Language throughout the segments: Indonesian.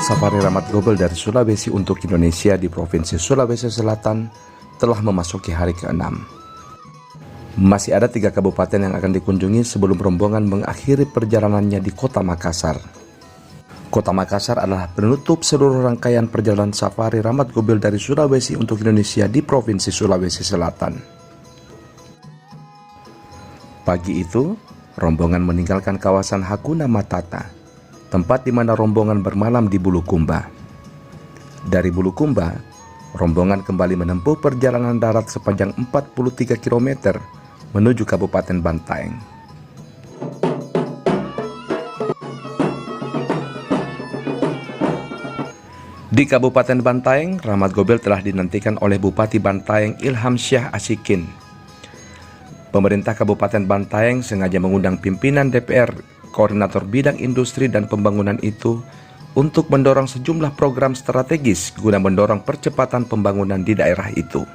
Safari Rahmat Gobel dari Sulawesi untuk Indonesia di Provinsi Sulawesi Selatan telah memasuki hari ke-6. Masih ada 3 kabupaten yang akan dikunjungi sebelum rombongan mengakhiri perjalanannya di Kota Makassar. Kota Makassar adalah penutup seluruh rangkaian perjalanan Safari Rahmat Gobel dari Sulawesi untuk Indonesia di Provinsi Sulawesi Selatan. Pagi itu, rombongan meninggalkan kawasan Hakuna Matata, tempat di mana rombongan bermalam di Bulukumba. Dari Bulukumba, rombongan kembali menempuh perjalanan darat sepanjang 43 km menuju Kabupaten Bantaeng. Di Kabupaten Bantaeng, Rahmat Gobel telah dinantikan oleh Bupati Bantaeng Ilham Syah Asikin. Pemerintah Kabupaten Bantaeng sengaja mengundang pimpinan DPR, Koordinator Bidang Industri dan Pembangunan itu untuk mendorong sejumlah program strategis guna mendorong percepatan pembangunan di daerah itu.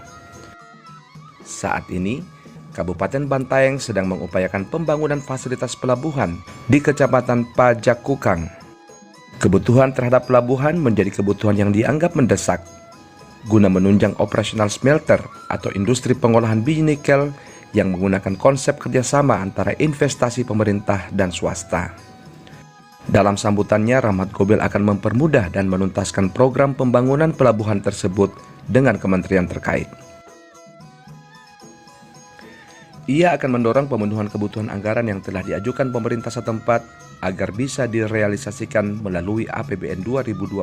Saat ini, Kabupaten Bantaeng sedang mengupayakan pembangunan fasilitas pelabuhan di Kecamatan Pajakukang. Kebutuhan terhadap pelabuhan menjadi kebutuhan yang dianggap mendesak guna menunjang operasional smelter atau industri pengolahan biji nikel yang menggunakan konsep kerjasama antara investasi pemerintah dan swasta. Dalam sambutannya, Rahmat Gobel akan mempermudah dan menuntaskan program pembangunan pelabuhan tersebut dengan kementerian terkait. Ia akan mendorong pemenuhan kebutuhan anggaran yang telah diajukan pemerintah setempat agar bisa direalisasikan melalui APBN 2021.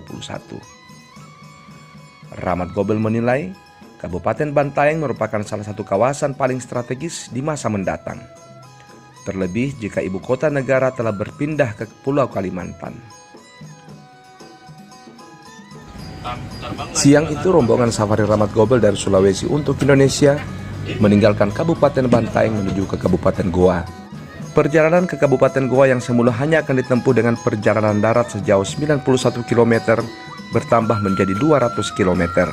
Rahmat Gobel menilai Kabupaten Bantaeng merupakan salah satu kawasan paling strategis di masa mendatang. Terlebih jika ibu kota negara telah berpindah ke Pulau Kalimantan. Siang itu rombongan Safari Rahmat Gobel dari Sulawesi untuk Indonesia meninggalkan Kabupaten Bantaeng menuju ke Kabupaten Goa. Perjalanan ke Kabupaten Goa yang semula hanya akan ditempuh dengan perjalanan darat sejauh 91 km bertambah menjadi 200 km.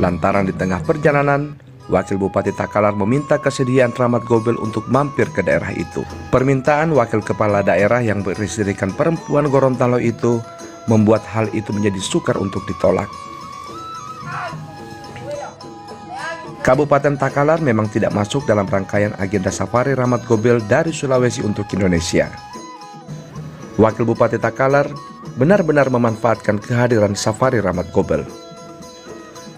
Lantaran di tengah perjalanan, Wakil Bupati Takalar meminta kesediaan Rahmat Gobel untuk mampir ke daerah itu. Permintaan Wakil Kepala Daerah yang beristrikan perempuan Gorontalo itu membuat hal itu menjadi sukar untuk ditolak. Kabupaten Takalar memang tidak masuk dalam rangkaian agenda Safari Rahmat Gobel dari Sulawesi untuk Indonesia. Wakil Bupati Takalar benar-benar memanfaatkan kehadiran Safari Rahmat Gobel.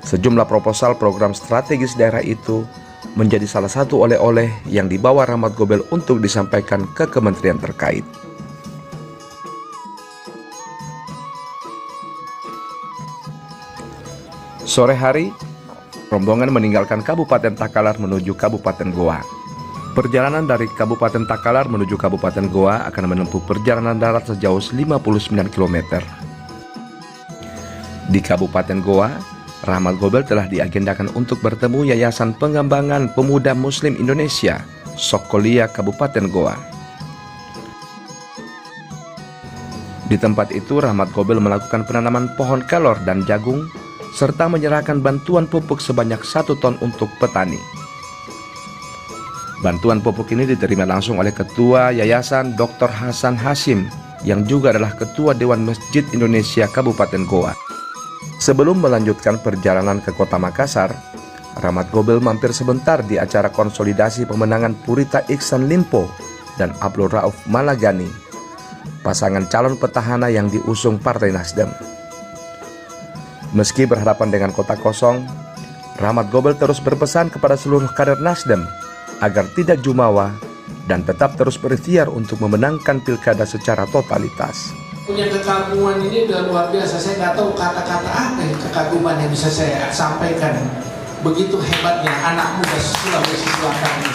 Sejumlah proposal program strategis daerah itu menjadi salah satu oleh-oleh yang dibawa Rahmat Gobel untuk disampaikan ke kementerian terkait. Sore hari, rombongan meninggalkan Kabupaten Takalar menuju Kabupaten Goa. Perjalanan dari Kabupaten Takalar menuju Kabupaten Goa akan menempuh perjalanan darat sejauh 59 km. Di Kabupaten Goa, Rahmat Gobel telah diagendakan untuk bertemu Yayasan Pengembangan Pemuda Muslim Indonesia, Sokolia Kabupaten Goa. Di tempat itu, Rahmat Gobel melakukan penanaman pohon kelor dan jagung, serta menyerahkan bantuan pupuk sebanyak 1 ton untuk petani. Bantuan pupuk ini diterima langsung oleh Ketua Yayasan Dr. Hasan Hashim, yang juga adalah Ketua Dewan Masjid Indonesia Kabupaten Goa. Sebelum melanjutkan perjalanan ke Kota Makassar, Rahmat Gobel mampir sebentar di acara konsolidasi pemenangan Purita Iksan Limpo dan Abdul Rauf Malagani, pasangan calon petahana yang diusung Partai Nasdem. Meski berhadapan dengan kota kosong, Rahmat Gobel terus berpesan kepada seluruh kader Nasdem agar tidak jumawa dan tetap terus berikhtiar untuk memenangkan pilkada secara totalitas. Punya kekaguman ini udah luar biasa. Saya nggak tahu kata-kata apa yang kekaguman yang bisa saya sampaikan. Begitu hebatnya anak muda Sulawesi Selatan ini.